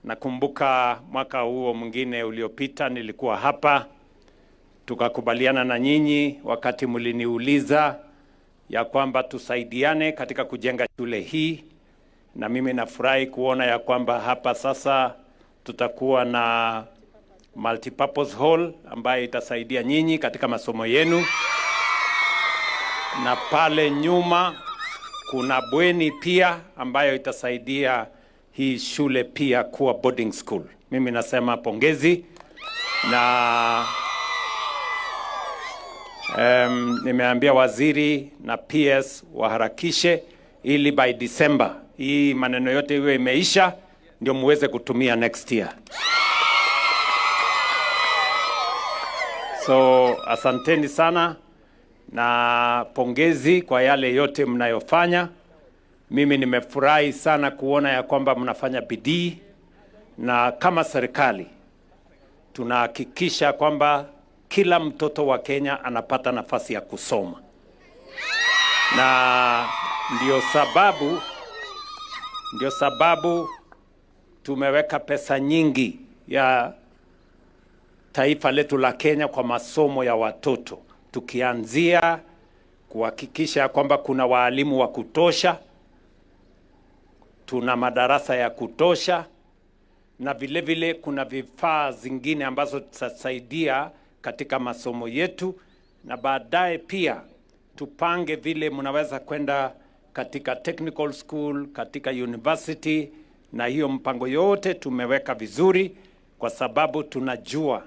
Nakumbuka mwaka huo mwingine uliopita nilikuwa hapa, tukakubaliana na nyinyi wakati mliniuliza ya kwamba tusaidiane katika kujenga shule hii, na mimi nafurahi kuona ya kwamba hapa sasa tutakuwa na multipurpose hall ambayo itasaidia nyinyi katika masomo yenu, na pale nyuma kuna bweni pia ambayo itasaidia hii shule pia kuwa boarding school. Mimi nasema pongezi, na nimeambia waziri na PS waharakishe ili by December hii maneno yote iwe imeisha ndio muweze kutumia next year. So asanteni sana na pongezi kwa yale yote mnayofanya. Mimi nimefurahi sana kuona ya kwamba mnafanya bidii, na kama serikali tunahakikisha kwamba kila mtoto wa Kenya anapata nafasi ya kusoma, na ndio sababu tumeweka pesa nyingi ya taifa letu la Kenya kwa masomo ya watoto, tukianzia kuhakikisha kwamba kuna walimu wa kutosha, tuna madarasa ya kutosha, na vile vile kuna vifaa zingine ambazo tutasaidia katika masomo yetu, na baadaye pia tupange vile mnaweza kwenda katika technical school, katika university, na hiyo mpango yote tumeweka vizuri, kwa sababu tunajua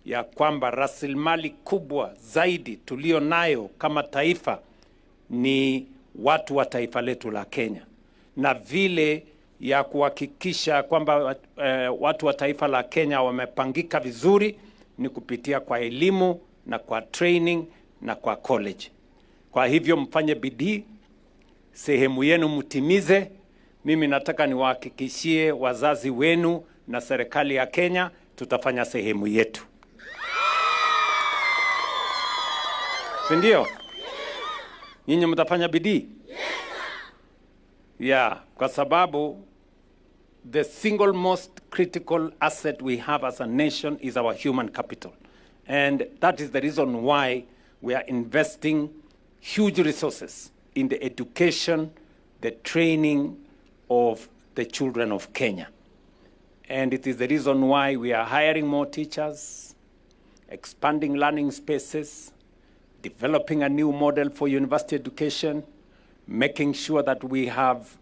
ya kwamba rasilimali kubwa zaidi tulio nayo kama taifa ni watu wa taifa letu la Kenya, na vile ya kuhakikisha kwamba watu wa taifa la Kenya wamepangika vizuri ni kupitia kwa elimu na kwa training na kwa college. Kwa hivyo mfanye bidii, sehemu yenu mtimize. Mimi nataka niwahakikishie wazazi wenu na serikali ya Kenya tutafanya sehemu yetu. Sindio? Nyinyi mtafanya bidii? Yeah, kwa sababu the single most critical asset we have as a nation is our human capital. And that is the reason why we are investing huge resources in the education, the training of the children of Kenya. And it is the reason why we are hiring more teachers, expanding learning spaces, developing a new model for university education, making sure that we have